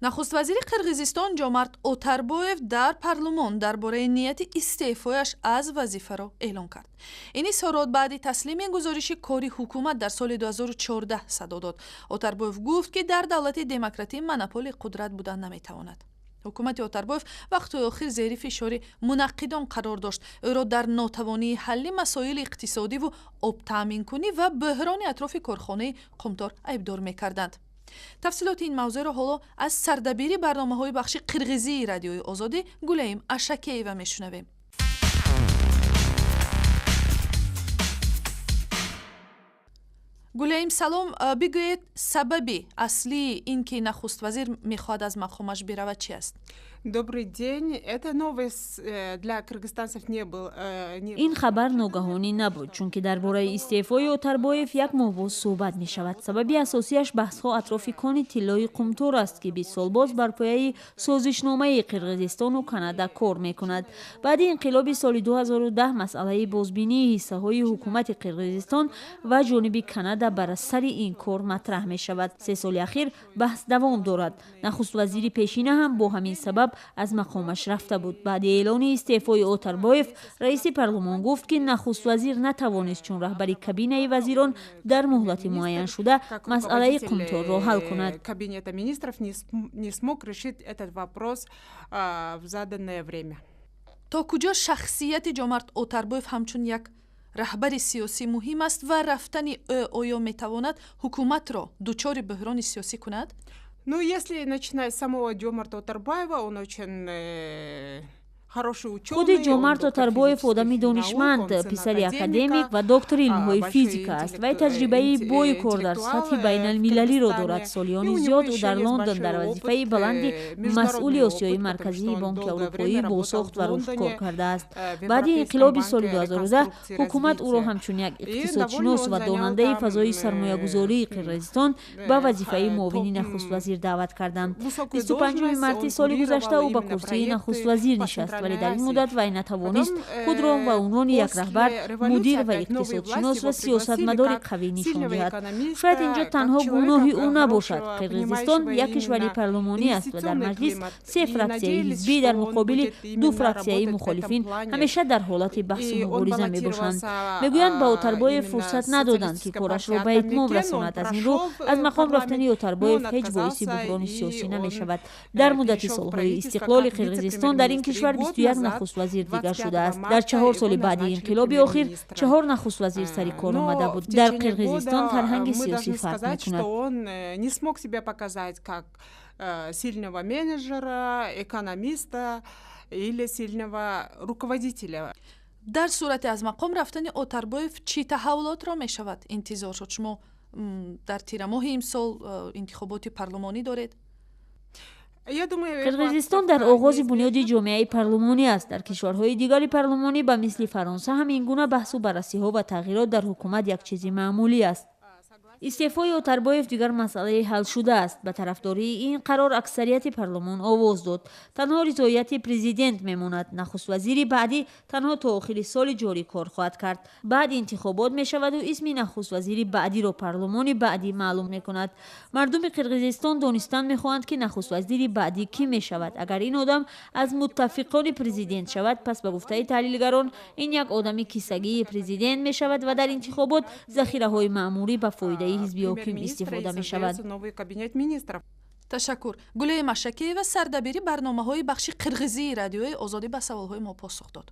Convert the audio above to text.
нахуст вазири Қирғизистон Ҷоомарт Оторбоев дар парлумон дар бораи нияти истеъфояш аз вазифаро эълон кард. ин изҳорот баъди таслими гузориши кори ҳукумат дар соли 2014 садо дод. Оторбоев гуфт ки дар давлати демократӣ монополи қудрат будан наметавонад. ҳукумати Оторбоев вақтҳои охир зери фишори мунаққидон қарор дошт. ӯро дар нотавонии ҳалли масоили иқтисодиву обтаъминкунӣ ва бӯҳрони атрофи корхонаи қумтор айбдор мекарданд. тафсилоти ин мавзӯъро ҳоло аз сардабири барномаҳои бахши қирғизии Радиои Озодӣ Гулаим Ашакеева мешунавем. гулаим салом, бигӯед сабаби аслии ин ки нахуст вазир мехоҳад аз мақомаш биравад чи аст? Добрый день. Это новость для кыргызстанцев не был. Ин хабар ногаҳонӣ набуд, чунки дар бораи истеъфои Оторбоев як моҳ боз суҳбат мешавад. Сабаби асосияш баҳсҳо атрофи кони тиллои қумтор аст ки 20 сол боз бар пояи созишномаи Қирғизистону Канада кор мекунад. баъди инқилоби соли 2010 масъалаи бозбинии ҳиссаҳои ҳукумати Қирғизистон ва ҷониби Канада бар сари ин кор матраҳ мешавад. 3 соли ахир баҳс давом дорад. нахуст вазири пешина ҳам бо ҳамин сабаб аз мақомаш рафта буд. баъди эълони истеъфои Оторбоев, раиси парлумон гуфт ки нахуст вазир натавонист чун раҳбари кабинаи вазирон дар муҳлати муайян шуда масъалаи қумторро ҳал кунад. Кабинета министров не смог решить этот вопрос в заданное время. то куҷо шахсияти Ҷоомарт Оторбоев ҳамчун як раҳбари сиёсӣ муҳим аст ва рафтани ӯ оё метавонад ҳукуматро дучори бӯҳрони сиёсӣ кунад? Ну, если начинать с самого Ҷоомарта Оторбоева, он очень хороший учёный. худи Ҷоомарт Оторбоев одами донишманд, писари академик ва доктори илмҳои физика аст. вай таҷрибаи бои кор дар сатҳи байналмилалиро дорад. солиёни зиёд ӯ дар Лондон дар вазифаи баланди масъули Осиёи Марказии Бонки Аврупоӣ бо сохт ва рушд кор кардааст. баъди инқилоби соли 2010 ҳукумат ӯро ҳамчун як иқтисодшинос ва донандаи фазои сармоягузории Қирғизистон ба вазифаи муовини нахуст вазир даъват карданд. 25 марти соли гузашта ӯ ба курсии нахуст вазир нишаст, вале дар ин муддат вай натавонист худро ва унвони як раҳбар, мудир ва иқтисодшинос ва сиёсатмадори қавӣ нишон диҳад. шояд инҷо танҳо гуноҳи ӯ набошад. Қирғизистон як кишвари парлумонӣ аст ва дар маҷлис 3 фраксияи ҳизбӣ дар муқобили 2 фраксияи мухолифин ҳамеша дар ҳолати баҳсу мубориза мебошанд. мегӯянд ба Оторбоев фурсат надоданд ки корашро ба итмом расонад. аз ин рӯ аз мақом рафтани Оторбоев ҳеҷ боиси буҳрони сиёсӣ намешавад. дар муддати солҳои истиқлоли Қирғизистон дар ин кишвар 21 нахуст вазир дигар шудааст. дар 4 соли баъди инқилоби охир 4 нахуст вазир сари кор омада буд. дар Қирғизистон фарҳанги сиёсӣ фарқ мекунад. Он не смог себя показать как сильного менеджера, экономиста или сильного руководителя. дар сурати аз мақом рафтани Оторбоев чӣ таҳаввулотро мешавад интизор шуд? шумо дар тирамоҳи имсол интихоботи парлумонӣ доред? Қирғизистон дар оғози бунёди ҷомеаи парлумонӣ аст. дар кишварҳои дигари парлумонӣ ба мисли Фаронса ҳамин гуна баҳсу баррасиҳо ва тағйирот дар ҳукумат як чизи маъмулӣ аст. истеъфои Оторбоев дигар масъалаи ҳалшуда аст. ба тарафдории ин қарор аксарияти парлумон овоз дод. танҳо ризояти президент мемонад. нахуст вазири баъдӣ танҳо то охири соли ҷорӣ кор хоҳад кард. баъд интихобот мешаваду исми нахуст вазири баъдиро парлумони баъдӣ маълум мекунад. мардуми Қирғизистон донистан мехоҳанд ки нахуст вазири баъдӣ кӣ мешавад. агар ин одам аз муттафиқони президент шавад, пас ба гуфтаи таҳлилгарон ин як одами кисагии президент мешавад ва дар интихобот захираҳои маъмурӣ ба фоидаи ҳизби ҳоким истифода мешавад. ташаккур. Гулаим Ашакеева сардабири барномаҳои бахши Қирғизии Радиои Озодӣ ба саволҳои мо посух дод.